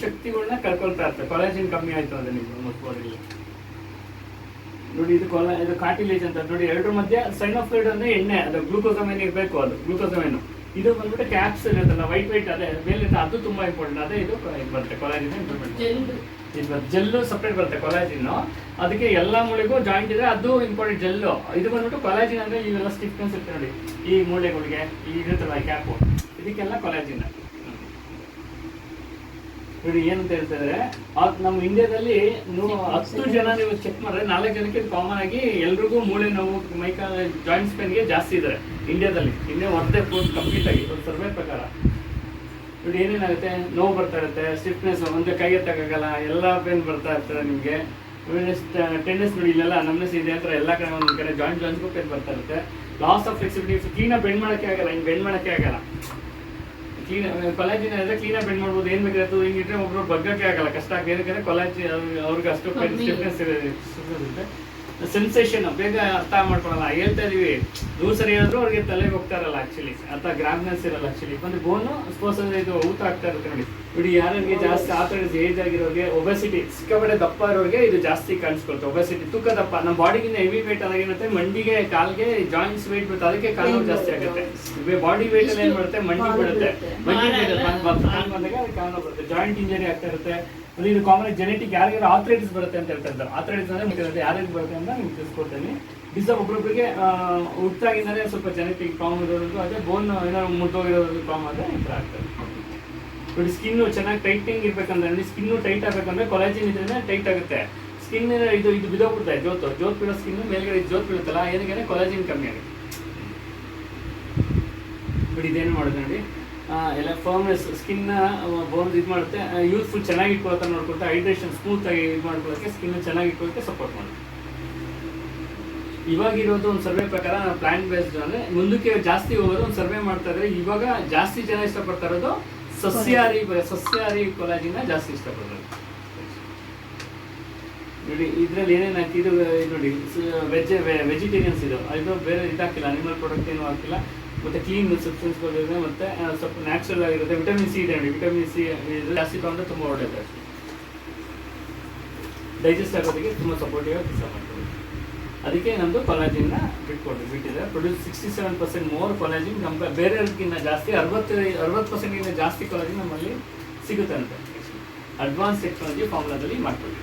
ಶಕ್ತಿಗಳನ್ನ ಕಳ್ಕೊಳ್ತಾ ಇರ್ತದೆ. ಕೊಲಾಜಿನ್ ಕಮ್ಮಿ ಆಯ್ತು ಅಂದ್ರೆ ನಿಮ್ಮ ಬಾಡಿಲಿ ನೋಡಿ. ಇದು ಕಾರ್ಟಿಲೇಜ್ ಅಂತ ನೋಡಿ. ಎರಡರ ಮಧ್ಯೆ ಸೈನೋಫ್ಲೂಯಿಡ್ ಅಂದ್ರೆ ಎಣ್ಣೆ, ಅದು ಗ್ಲೂಕೋಸಮೈನ್ ಇರಬೇಕು. ಅದು ಗ್ಲೂಕೋಸಮೈನ್. ಇದು ಬಂದ್ಬಿಟ್ಟು ಕ್ಯಾಪ್ಸೂಲ್ ಇರುತ್ತಲ್ಲ, ವೈಟ್ ಅದೇ ಮೇಲೆ ಅದು ತುಂಬಾ ಇಂಪಾರ್ಟೆಂಟ್. ಅದೇ ಇದು ಬರುತ್ತೆ ಕೊಲಾಜಿನ್ ಇಂಪ್ರೂವ್ಮೆಂಟ್. ಜೆಲ್ಲು ಸಪ್ರೇಟ್ ಬರುತ್ತೆ ಕೊಲಾಜಿನ್. ಅದಕ್ಕೆ ಎಲ್ಲಾ ಮೂಳೆಗೂ ಜಾಯಿಂಟ್ ಇದೆ, ಅದು ಇಂಪಾರ್ಟೆಂಟ್ ಜೆಲ್ಲು. ಇದು ಬಂದ್ಬಿಟ್ಟು ಕೊಲಾಜಿನ್ ಅಂದ್ರೆ ಇವೆಲ್ಲ ಸ್ಟಿಫ್ನೆಸ್ ಇರುತ್ತೆ ನೋಡಿ, ಈ ಮೂಳೆಗಳಿಗೆ ಈ ಇರುತ್ತಲ್ಲ ಕ್ಯಾಪು, ಇದಕ್ಕೆಲ್ಲ ಕೊಲಾಜಿನ್ ನೋಡಿ. ಏನಂತ ಹೇಳ್ತಿದ್ರೆ ನಮ್ಮ ಇಂಡಿಯಾದಲ್ಲಿ 10 ಜನ ನೀವು ಚೆಕ್ ಮಾಡಿದ್ರೆ 4 ಜನಕ್ಕೆ ಕಾಮನ್ ಆಗಿ ಎಲ್ರಿಗೂ ಮೂಳೆ ನೋವು, ಮೈಕಾಲ ಜಾಯಿಂಟ್ಸ್ ಪೇನ್ಗೆ ಜಾಸ್ತಿ ಇದ್ದಾರೆ ಇಂಡಿಯಾದಲ್ಲಿ. ಇನ್ನೇ ಒಂದೇ ಪೋಸ್ಟ್ ಕಂಪ್ಲೀಟ್ ಆಗಿ ಒಂದು ಸರ್ವೆ ಪ್ರಕಾರ ನೋಡಿ. ಏನೇನಾಗುತ್ತೆ, ನೋವು ಬರ್ತಾ ಇರುತ್ತೆ, ಸ್ಟಿಫ್ನೆಸ್, ಒಂದೇ ಕೈ ಎತ್ತಕ್ಕಾಗಲ್ಲ, ಎಲ್ಲ ಪೇನ್ ಬರ್ತಾ ಇರ್ತದೆ ನಿಮಗೆ. ಟೆನ್ನೆಸ್ ನೋಡಿ, ಇಲ್ಲೆಲ್ಲ ನಮ್ನೆಸ್ ಇದೆ ಅಂತ ಎಲ್ಲ ಕಡೆ ಒಂದೊಂದು ಕಡೆ ಜಾಯಿಂಟ್ಸ್ಗೂ ಪೇನ್ ಬರ್ತಾ ಇರುತ್ತೆ. ಲಾಸ್ ಆಫ್ ಫ್ಲೆಕ್ಸಿಬಿಲಿಟಿ, ಕ್ಲೀನಾಗಿ ಬೆಂಡ್ ಮಾಡೋಕ್ಕೆ ಆಗಲ್ಲ, ಹಿಂಗೆ ಬೆಂಡ್ ಮಾಡೋಕ್ಕೆ ಆಗಲ್ಲ. ಕೊಲಾಜಿನ್ ಆದರೆ ಕ್ಲೀನಾಗಿ ಬೆಂಡ್ ಮಾಡ್ಬೋದು, ಏನು ಬೇಕಾಗುತ್ತೆ. ಹಿಂಗಿಟ್ರೆ ಒಬ್ರು ಬಗ್ಗಕ್ಕೆ ಆಗಲ್ಲ, ಕಷ್ಟ ಆಗಿದೆ. ಕೊಲಾಜಿನ್ ಅವ್ರಿಗೆ ಅಷ್ಟು ಸ್ಟಿಫ್ನೆಸ್ ಇರುತ್ತೆ. ಸೆನ್ಸೇಷನ್ ಬೇಗ ಅರ್ಥ ಮಾಡ್ಕೊಳಲ್ಲ. ಹೇಳ್ತಾ ಇದೀವಿ 100 ಸರಿ ಹೇಳಿದ್ರು ಅವ್ರಿಗೆ ತಲೆಗೆ ಹೋಗ್ತಾ ಇರಲ್ಲ ಆಕ್ಚುಲಿ, ಅಥವಾ ಗ್ರಾಮ್ನೆಸ್ ಇರಲ್ಲ ಆಕ್ಚುಲಿ. ಒಂದು ಬೋನು ಸ್ಪೋಸ್ ಇದು ಊತ ಆಗ್ತಾ ಇರುತ್ತೆ ನೋಡಿ. ನೋಡಿ ಯಾರಿಗೆ ಜಾಸ್ತಿ ಆಥರೈಸ್ ಏಜ್ ಆಗಿರೋರಿಗೆ, ಒಬೆಸಿಟಿ ಸಿಕ್ಕಾಪಟ್ಟೆ ದಪ್ಪ ಇರೋರಿಗೆ ಇದು ಜಾಸ್ತಿ ಕಾಣಿಸ್ಕೊಳುತ್ತೆ. ಒಬೆಸಿಟಿ ತೂಕ ದಪ್ಪ, ನಮ್ಮ ಬಾಡಿಗಿಂದ ಹೆವಿ ವೇಟ್ ಆದಾಗೇನಂತೆ ಮಂಡಿಗೆ, ಕಾಲ್ಗೆ ಜಾಯಿಂಟ್ಸ್ ವೇಟ್ ಬರುತ್ತೆ, ಅದಕ್ಕೆ ಕಾಲು ಜಾಸ್ತಿ ಆಗುತ್ತೆ. ಬಾಡಿ ವೇಟ್ ಅಲ್ಲಿ ಏನ್ ಮಾಡುತ್ತೆ, ಮಂಡಿ ಬಿಡುತ್ತೆ. ಮಂಡಿ ಬಂದಾಗ ಅದಕ್ಕೆ ಕಾಲು ಬರುತ್ತೆ, ಜಾಯಿಂಟ್ ಇಂಜರಿ ಆಗ್ತಾ ಇರುತ್ತೆ. ಇದು ಕಾಮನ್ ಜೆನೆಟಿಕ್. ಯಾರಿಗಾರು ಆಥ್ರೈಟಿಸ್ ಬರುತ್ತೆ ಅಂತ ಹೇಳ್ತಾ ಇದ್ದಾರೆ. ಆಥ್ರೈಟಿಸ್ ಅಂದ್ರೆ ಯಾರಿಗೆ ಬರುತ್ತೆ ಅಂತ ನಿಮ್ಗೆ ತಿಳಿಸ್ಕೊಡ್ತೀನಿ. ಒಬ್ಬೊಬ್ಬರಿಗೆ ಹುಟ್ಟಾಗಿಂದಾನೆ ಸ್ವಲ್ಪ ಜೆನೆಟಿಕ್ ಪ್ರಾಬ್ಲಮ್ ಇರೋದು, ಅದೇ ಬೋನ್ ಏನಾದ್ರು ಮುಟ್ಟೋಗಿರೋದು ಪ್ರಾಬ್ಲಮ್ ಆದರೆ ಈ ಥರ ಆಗ್ತದೆ ನೋಡಿ. ಸ್ಕಿನ್ನು ಚೆನ್ನಾಗಿ ಟೈಟಿಂಗ್ ಇರ್ಬೇಕಂದ್ರೆ, ಸ್ಕಿನ್ನು ಟೈಟ್ ಆಗಬೇಕಂದ್ರೆ ಕೊಲಾಜಿನ್ ಇದ್ರೆ ಟೈಟ್ ಆಗುತ್ತೆ. ಸ್ಕಿನ್ ಇದು ಬಿದ್ದೋಗ್ಬಿಡ್ತಾರೆ, ಜೋತ್ ಬೀಳೋ ಸ್ಕಿನ್ ಮೇಲ್ಗಡೆ ಜೋತ್ ಬೀಳುತ್ತಲ್ಲ, ಏನಕ್ಕೆ ಕೊಲಾಜಿನ್ ಕಮ್ಮಿ ಆಗುತ್ತೆ ನೋಡಿ. ಇದೇನು ಮಾಡೋದು ನೋಡಿ, ಎಲ್ಲ ಫರ್ಮ್ನೆಸ್ ಸ್ಕಿನ್ ಬೋನ್ಸ್ ಇದು ಮಾಡುತ್ತೆ, ಯೂಸ್ಫುಲ್ ಚೆನ್ನಾಗಿ ಇಟ್ಕೊಳ್ತಾ ನೋಡ್ಕೊಳ್ತಾ, ಹೈಡ್ರೇಷನ್ ಸ್ಮೂತ್ ಆಗಿ ಇದು ಮಾಡ್ಕೊಳ್ಳೋಕ್ಕೆ, ಸ್ಕಿನ್ ಚೆನ್ನಾಗಿ ಇಟ್ಕೊಳ್ಳೋಕ್ಕೆ ಸಪೋರ್ಟ್ ಮಾಡುತ್ತೆ. ಇವಾಗಿರೋದು ಒಂದು ಸರ್ವೆ ಪ್ರಕಾರ ಪ್ಲಾಂಟ್ ಬೇಸ್ಡ್ ಅಂದರೆ ಮುಂದಕ್ಕೆ ಜಾಸ್ತಿ ಹೋಗೋದು ಒಂದು ಸರ್ವೆ ಮಾಡ್ತಾ ಇದ್ರೆ, ಇವಾಗ ಜಾಸ್ತಿ ಜನ ಇಷ್ಟಪಡ್ತಾ ಇರೋದು ಸಸ್ಯಾಹಾರಿ ಕೊಲಾಜಿನ ಜಾಸ್ತಿ ಇಷ್ಟಪಡ್ತಾರೆ ನೋಡಿ. ಇದ್ರಲ್ಲಿ ಏನೇನು ಹಾಕಿದ್ದು ನೋಡಿ, ವೆಜಿಟೇರಿಯನ್ಸ್ ಇದು ಬೇರೆ ಇದಾಕಿಲ್ಲ, ಅನಿಮಲ್ ಪ್ರಾಡಕ್ಟ್ ಏನೂ ಹಾಕಿಲ್ಲ. ಮತ್ತು ಕ್ಲೀನ್ ಸಬ್ಸ್ಟೆನ್ಸ್ಗಳಿದೆ, ಮತ್ತು ಸ್ವಲ್ಪ ನ್ಯಾಚುರಲ್ ಆಗಿರುತ್ತೆ. ವಿಟಮಿನ್ ಸಿ ಇದೆ ನೋಡಿ. ವಿಟಮಿನ್ ಸಿ ಜಾಸ್ತಿ ತಗೊಂಡ್ರೆ ತುಂಬ ಒಳ್ಳೆಯದು, ಡೈಜೆಸ್ಟ್ ಆಗೋದಕ್ಕೆ ತುಂಬ ಸಪೋರ್ಟಿವ್ ಆಗಿ ಕೆಲಸ ಮಾಡ್ತೀವಿ. ಅದಕ್ಕೆ ನಮ್ಮದು ಕೊಲಾಜಿನ್ನ ಬಿಟ್ಟಿದೆ. ಪ್ರೊಡ್ಯೂಸ್ 67% ಮೋರ್ ಕೊಲಾಜಿನ್ ಬೇರೆಯವ್ರಿಗಿಂತ ಜಾಸ್ತಿ, 60%ಗಿಂತ ಜಾಸ್ತಿ ಕೊಲಾಜಿನ್ ನಮ್ಮಲ್ಲಿ ಸಿಗುತ್ತೆ ಅಂತ ಅಡ್ವಾನ್ಸ್ ಟೆಕ್ನಾಲಜಿ ಫಾರ್ಮುಲಾದಲ್ಲಿ ಮಾಡ್ತೀವಿ.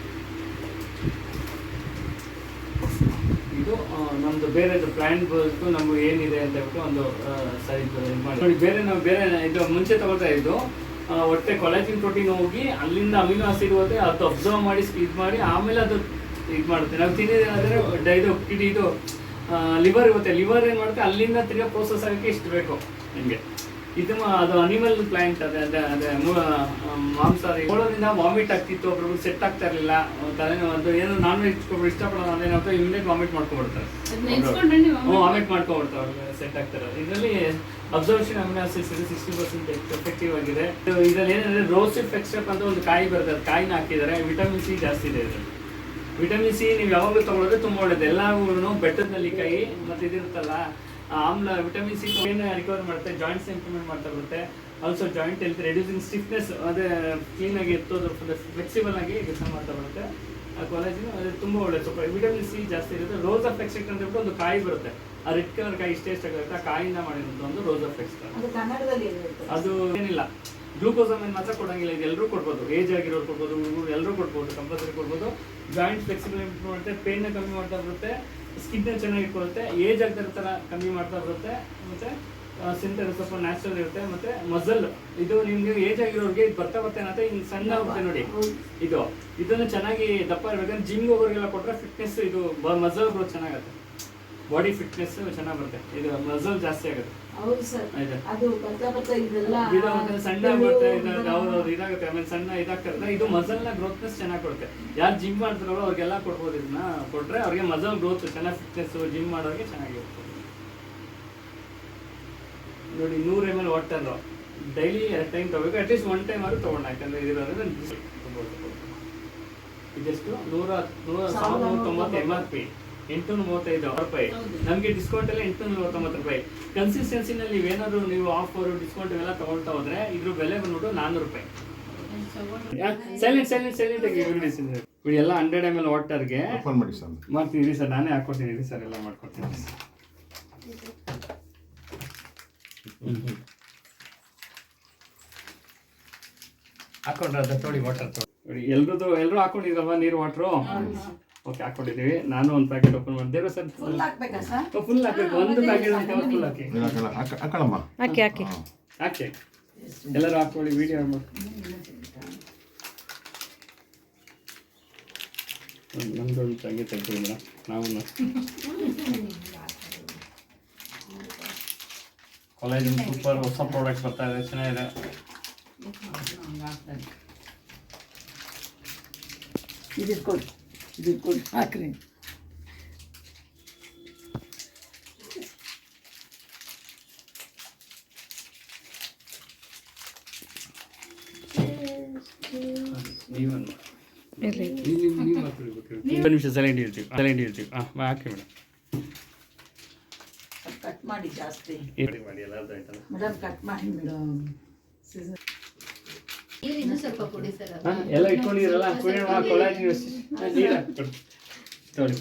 ಇದು ನಮ್ಮದು ಬೇರೆದು ಪ್ಲಾಂಟ್ ಬಂದು ನಮ್ಗೆ ಏನಿದೆ ಅಂತ ಹೇಳ್ಬಿಟ್ಟು ಒಂದು ಸೈಜ್ ಮಾಡಿ ನೋಡಿ. ಬೇರೆ ಇದು ಮುಂಚೆ ತಗೊಳ್ತಾ ಇದ್ದು ಹೊಟ್ಟೆ ಕೊಲಾಜಿನ್ ಪ್ರೋಟೀನ್ ಹೋಗಿ ಅಲ್ಲಿಂದ ಅಮಿನೋ ಆಸಿಡ್ ಹೋಗುತ್ತೆ, ಅದು ಅಬ್ಸರ್ವ್ ಮಾಡಿ ಇದು ಮಾಡಿ ಆಮೇಲೆ ಅದು ಇದು ಮಾಡುತ್ತೆ. ನಾವು ತಿನ್ನೋದಾದರೆ ಇದು ಲಿವರ್ ಇರುತ್ತೆ, ಲಿವರ್ ಏನು ಮಾಡುತ್ತೆ, ಅಲ್ಲಿಂದ ತಿರ್ಗಾ ಪ್ರೋಸೆಸ್ ಆಗೋಕ್ಕೆ ಇಷ್ಟು ಬೇಕು ನಿಮಗೆ. ಇದು ಅದು ಅನಿಮಲ್ ಪ್ಲಾಂಟ್. ಅದೇ ಮಾಂಸಾಹಾರಿ ನೋಡೋದ್ರಿಂದ ವಾಮಿಟ್ ಆಗ್ತಿತ್ತು, ಒಬ್ರು ಸೆಟ್ ಆಗ್ತಾ ಇರಲಿಲ್ಲ, ತಲೆನೋವು ಅದು ಏನೋ ನಾನ್ ವೆಜ್ ಇಷ್ಟಪಡೋದು ಅದೇನಾಗುತ್ತೆ, ಇಮ್ಮಿಡಿಯೇಟ್ ವಾಮಿಟ್ ಮಾಡ್ಕೊಂಡ್ಬಿಡ್ತಾರೆ, ವಾಮಿಟ್ ಮಾಡ್ಕೊಂಡ್ಬಿಡ್ತಾರೆ, ಸೆಟ್ ಆಗ್ತಾರೆ. ಇದರಲ್ಲಿ ಅಬ್ಸರ್ವೇಷನ್ ಅಮಿನೋ ಆಸಿಡ್ಸ್ 60% ಎಫೆಕ್ಟಿವ್ ಆಗಿದೆ. ಇದರಲ್ಲಿ ಏನಂದರೆ ರೋಸಿಫ್ ಎಕ್ಸ್ಟ್ರಾಕ್ಟ್ ಅಂತ ಒಂದು ಕಾಯಿ ಬರುತ್ತೆ, ಅದು ಕಾಯಿನ ಹಾಕಿದ್ದಾರೆ. ವಿಟಮಿನ್ ಸಿ ಜಾಸ್ತಿ ಇದೆ ಇದರಲ್ಲಿ. ವಿಟಮಿನ್ ಸಿ ನೀವು ಯಾವಾಗಲೂ ತೊಗೊಳೋದ್ರೆ ತುಂಬ ಒಳ್ಳೆಯದು. ಎಲ್ಲರೂ ಬೆಟ್ಟದಲ್ಲಿ ಕೈ ಮತ್ತು ಇದಿರುತ್ತಲ್ಲ ಆಮ್ಲ, ವಿಟಮಿನ್ ಸಿ ಏನು ರಿಕವರ್ ಮಾಡುತ್ತೆ, ಜಾಯಿಂಟ್ಸ್ ಇಂಪ್ರೂವ್ಮೆಂಟ್ ಮಾಡ್ತಾ ಬರುತ್ತೆ. Also joint health, reducing stiffness, ಅದೇ ಕ್ಲೀನಾಗಿ ಎತ್ತೋದು, ಫ್ಲೆಕ್ಸಿಬಲ್ ಆಗಿ ಕೆಲಸ ಮಾಡ್ತಾ ಬರುತ್ತೆ. ಕೊಲಾಜಿನ್ ಅದು ತುಂಬ ಒಳ್ಳೆಯದು. ಸ್ವಲ್ಪ ವಿಟಮಿನ್ ಸಿ ಜಾಸ್ತಿ ಇರುತ್ತೆ. ರೋಸ್ ಆಫ್ ಎಕ್ಸ್ಟ್ರಾಕ್ಟ್ ಅಂತ ಹೇಳ್ಬಿಟ್ಟು ಒಂದು ಕಾಯಿ ಬರುತ್ತೆ, ಆ ರೆಡ್ ಕಲರ್ ಕಾಯಿ ಇಷ್ಟೇ ಆಗುತ್ತೆ, ಆ ಕಾಯಿಂದ ಮಾಡಿರೋದು ಒಂದು ರೋಸ್ ಆಫ್ ಎಕ್ಸ್ಟ್ರಾಕ್ಟ್. ಅದು ಏನಿಲ್ಲ, ಗ್ಲೂಕೋಸಮೈನ್ ಮಾತ್ರ ಕೊಡೋಂಗಿಲ್ಲ, ಇದು ಎಲ್ಲರೂ ಕೊಡ್ಬೋದು. ಏಜ್ ಆಗಿರೋರು ಕೊಡ್ಬೋದು, ಎಲ್ಲರೂ ಕೊಡ್ಬೋದು, ಕಂಪಲ್ಸರಿ ಕೊಡ್ಬೋದು. ಜಾಯಿಂಟ್ ಫ್ಲೆಕ್ಸಿಬಲ್ ಇಂಪ್ರೂವ್ ಮಾಡುತ್ತೆ, ಪೇನ್ನ ಕಮ್ಮಿ ಮಾಡ್ತಾ ಬರುತ್ತೆ, ಸ್ಕಿನ್ನ ಚೆನ್ನಾಗಿ ಇಟ್ಕೊಳ್ಳುತ್ತೆ, ಏಜ್ ಆಗ್ತಾ ಥರ ಕಮ್ಮಿ ಮಾಡ್ತಾ ಬರುತ್ತೆ. ಮತ್ತು ಸಿಂಟರ್ ಸ್ವಲ್ಪ ನ್ಯಾಚುರಲ್ ಇರುತ್ತೆ. ಮತ್ತು ಮಸಲ್, ಇದು ನಿಮಗೆ ಏಜ್ ಆಗಿರೋರಿಗೆ ಇದು ಬರ್ತಾ ಏನಂತ ಹಿಂಗೆ ಸಣ್ಣ ಆಗುತ್ತೆ ನೋಡಿ. ಇದನ್ನು ಚೆನ್ನಾಗಿ ದಪ್ಪ ಇರಬೇಕಂದ್ರೆ ಜಿಮ್ಗೆ ಹೋಗೋರಿಗೆಲ್ಲ ಕೊಟ್ಟರೆ ಫಿಟ್ನೆಸ್, ಇದು ಮಸಲ್ ಗ್ರೋತ್ ಚೆನ್ನಾಗುತ್ತೆ, ಬಾಡಿ ಫಿಟ್ನೆಸ್ ಚೆನ್ನಾಗಿ ಬರುತ್ತೆ. ಇದು ಮಸಲ್ ಜಾಸ್ತಿ ಆಗುತ್ತೆ. ಸಣ್ಣ ಬರುತ್ತೆ, ಇದಾಗುತ್ತೆ, ಆಮೇಲೆ ಸಣ್ಣ ಇದಾಗ್ತಾರೆ. ಇದು ಮಸಲ್ನ ಗ್ರೋತ್ನೆಸ್ ಚೆನ್ನಾಗಿ ಕೊಡುತ್ತೆ. ಯಾರು ಜಿಮ್ ಮಾಡ್ತಾರೋ ಅವ್ರಿಗೆಲ್ಲ ಕೊಡ್ಬೋದು. ಇದನ್ನ ಕೊಟ್ರೆ ಅವ್ರಿಗೆ ಮಸಲ್ ಗ್ರೋತ್ ಚೆನ್ನಾಗಿ, ಫಿಟ್ನೆಸ್ ಜಿಮ್ ಮಾಡೋರಿಗೆ ಚೆನ್ನಾಗಿರುತ್ತೆ ನೋಡಿ. 100 ml ವಾಟರ್ ಡೈಲಿ 2 ಟೈಮ್ ತಗೋಬೇಕು, ಅಟ್ಲೀಸ್ಟ್ 1 ಟೈಮ್ ಆದ್ರೂ ತಗೊಂಡು. ಯಾಕಂದ್ರೆ ಇದಿರೋದ್ರಿಂದ ಇದೆಷ್ಟು 190 MRP, 835 ರೂಪಾಯಿ. ನಮಗೆ ಡಿಸ್ಕೌಂಟ್ ಎಲ್ಲ 899 ರೂಪಾಯಿ. ಕನ್ಸಿಸ್ಟೆನ್ಸಿನಲ್ಲಿ ನೀವೇನಾದ್ರು ನೀವು ಆಫರ್ ಡಿಸ್ಕೌಂಟ್ ಇವೆಲ್ಲ ತಗೊಳ್ತಾ ಹೋದ್ರೆ ಇದ್ರ ಬೆಲೆ ಬಂದ್ಬಿಟ್ಟು 400 ರೂಪಾಯಿ. ಸೈಲೆಂಟ್ ಆಗಿ ಬಿಡಿ ಎಲ್ಲ 100 ml ವಾಟರ್ಗೆ ಓಪನ್ ಮಾಡಿ ಸರ್. ಮಾಡ್ತೀನಿ ಸರ್, ನಾನೇ ಹಾಕ್ಕೊಡ್ತೀನಿ ಸರ್, ಎಲ್ಲ ಮಾಡ್ಕೊಡ್ತೀನಿ. ಹಾಕೊಂಡ್ರೆ ಅದು ತೊಳಿ ವಾಟರ್ ನೋಡಿ, ಎಲ್ಲರೂ ಹಾಕೊಂಡಿರಲ್ವಾ ನೀರು ವಾಟ್ರು? ಓಕೆ, ಹಾಕೊಂಡಿದ್ದೀವಿ. ನಾನು ಒಂದು ಪ್ಯಾಕೆಟ್ ಓಪನ್ ಮಾಡಿದ್ದೇವೆ ಸರ್. ಫುಲ್ ಹಾಕಬೇಕು, ಒಂದು ಪ್ಯಾಕೆಟ್ ಅಂತ ಫುಲ್ ಹಾಕಿ ಹಾಕಳಮ್ಮ. ಹಾಕಿ ಎಲ್ಲರೂ ಹಾಕೊಳ್ಳಿ, ವಿಡಿಯೋ ಮಾಡಿ. ನಮ್ದೊಂದು ಹಂಗೆ ತೆಗ್ದು ಮೇಡಮ್, ನಾವು ಕಾಲೇಜಿನ ಸೂಪರ್ ಹೊಸ ಪ್ರಾಡಕ್ಟ್ ಬರ್ತಾ ಇದೆ, ಚೆನ್ನಾಗಿದೆ. ಇದು ಕೊಡಿ ಹಾಕ್ರಿ. ಒಂದು ನಿಮಿಷ ಸೈಲೆಂಟ್ ಇರ್ತೀವಿ. ಹಾಂ, ಹಾಕಿ ಮೇಡಮ್. ಕಟ್ ಮಾಡಿ ಜಾಸ್ತಿ ಮಾಡಿ ಎಲ್ಲ ಆಯ್ತಲ್ಲ ಮೇಡಮ್, ಕಟ್ ಮಾಡಿ ಮೇಡಮ್. ಎಲ್ಲ ಇಟ್ಕೊಂಡಿರಲ್ಲ, ಕೊಲಾಜಿನ್ ನೀರು ಹಾಕ್ಬಿಟ್ಟು ನೋಡಿ.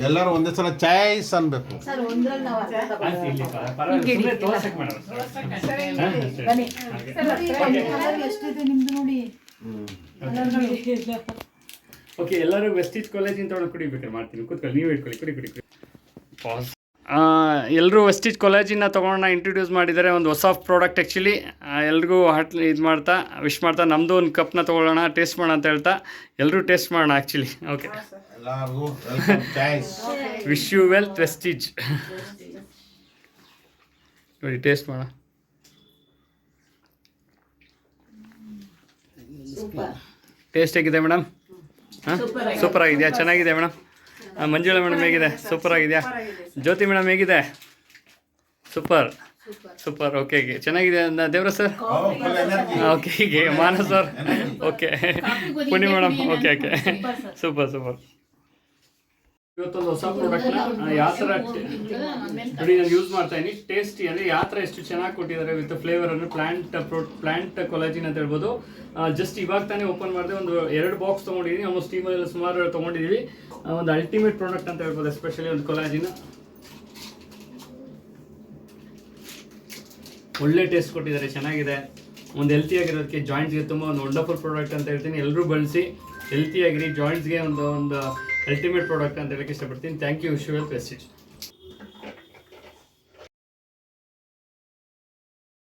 ಎಲ್ಲರೂ ಒಂದೇ ಸಲ ಚಾಯ್ಸ್ ಅನ್ಬೇಕು. ಸರ್ ಒಂದ್ರಲ್ಲಿ ನಾವು ಎಷ್ಟಿದೆ ನಿಮ್ದು ನೋಡಿ. ಓಕೆ, ಎಲ್ಲರೂ ವೆಸ್ಟೀಜ್ ಕಾಲೇಜಿನ ತೊಗೊಂಡು ಕುಡಿಬೇಕಾರೆ ಮಾಡ್ತೀನಿ. ಕೂತ್ಕೊಳ್ಳಿ, ನೀವು ಇಟ್ಕೊಳ್ಳಿ, ಕುಡಿ. ಪಾಸ್. ಎಲ್ಲರೂ ವೆಸ್ಟೀಜ್ ಕಾಲೇಜಿನ ತೊಗೊಂಡು ಇಂಟ್ರೊಡ್ಯೂಸ್ ಮಾಡಿದ್ದಾರೆ, ಒಂದು ಹೊಸ ಪ್ರಾಡಕ್ಟ್. ಆ್ಯಕ್ಚುಲಿ ಎಲ್ರಿಗೂ ಇದು ಮಾಡ್ತಾ ವಿಶ್ ಮಾಡ್ತಾ ನಮ್ಮದು ಒಂದು ಕಪ್ನ ತೊಗೊಳ್ಳೋಣ, ಟೇಸ್ಟ್ ಮಾಡೋಣ ಅಂತ ಹೇಳ್ತಾ ಎಲ್ಲರೂ ಟೇಸ್ಟ್ ಮಾಡೋಣ. ಆ್ಯಕ್ಚುಲಿ ಓಕೆ, ಎಲ್ಲರಿಗೂ welcome, choice. Wish you well ವೆಸ್ಟೀಜ್. ನೋಡಿ, ಟೇಸ್ಟ್ ಮಾಡೋಣ. ಟೇಸ್ಟ್ ಹೇಗಿದೆ ಮೇಡಮ್? ಹಾಂ, ಸೂಪರ್ ಆಗಿದೆಯಾ? ಚೆನ್ನಾಗಿದೆ ಮೇಡಮ್. ಮಂಜುಳಾ ಮೇಡಮ್ ಹೇಗಿದೆ? ಸೂಪರ್ ಆಗಿದೆಯಾ? ಜ್ಯೋತಿ ಮೇಡಮ್ ಹೇಗಿದೆ? ಸೂಪರ್. ಓಕೆ, ಚೆನ್ನಾಗಿದೆ ದೇವ್ರ ಸರ್. ಓಕೆ, ಹೀಗೆ ಮಾನಸ್ ಸರ್. ಓಕೆ, ಪುಣಿ ಮೇಡಮ್. Okay, super. ಇವತ್ತೊಂದು ಹೊಸ ಪ್ರಾಡಕ್ಟ್ನ ಯಾವ ಥರ ನೋಡಿ ನಾನು ಯೂಸ್ ಮಾಡ್ತಾ ಇದ್ದೀನಿ. ಟೇಸ್ಟಿ ಅಂದರೆ ಯಾವ ಥರ ಎಷ್ಟು ಚೆನ್ನಾಗಿ ಕೊಟ್ಟಿದ್ದಾರೆ ವಿತ್ ಫ್ಲೇವರ್ ಅಂದರೆ ಪ್ಲಾಂಟ್ ಕೊಲಾಜಿನ್ ಅಂತ ಹೇಳ್ಬೋದು. ಜಸ್ಟ್ ಇವಾಗ ತಾನೇ ಓಪನ್ ಮಾಡಿದೆ, ಒಂದು 2 ಬಾಕ್ಸ್ ತೊಗೊಂಡಿದ್ದೀನಿ. ಆಲ್ಮೋಸ್ಟ್ ಟೀಮಲ್ಲಿ ಸುಮಾರು ತೊಗೊಂಡಿದ್ದೀವಿ. ಒಂದು ಅಲ್ಟಿಮೇಟ್ ಪ್ರಾಡಕ್ಟ್ ಅಂತ ಹೇಳ್ಬೋದು, ಎಸ್ಪೆಷಲಿ ಒಂದು ಕೊಲಾಜಿನ್. ಒಳ್ಳೆ ಟೇಸ್ಟ್ ಕೊಟ್ಟಿದ್ದಾರೆ, ಚೆನ್ನಾಗಿದೆ. ಒಂದು ಹೆಲ್ತಿಯಾಗಿರೋದಕ್ಕೆ ಜಾಯಿಂಟ್ಸ್ಗೆ ತುಂಬ ಒಂದು ವಂಡರ್ಫುಲ್ ಪ್ರಾಡಕ್ಟ್ ಅಂತ ಹೇಳ್ತೀನಿ. ಎಲ್ಲರೂ ಬಳಸಿ, ಹೆಲ್ತಿಯಾಗಿರಿ, ಜಾಯಿಂಟ್ಸ್ಗೆ ಒಂದು ಅಲ್ಟಿಮೇಟ್ ಪ್ರಾಡಕ್ಟ್ ಅಂತ ಹೇಳಕ್ಕೆ ಇಷ್ಟಪಡ್ತೀನಿ. Thank you. Wish you well Vestige.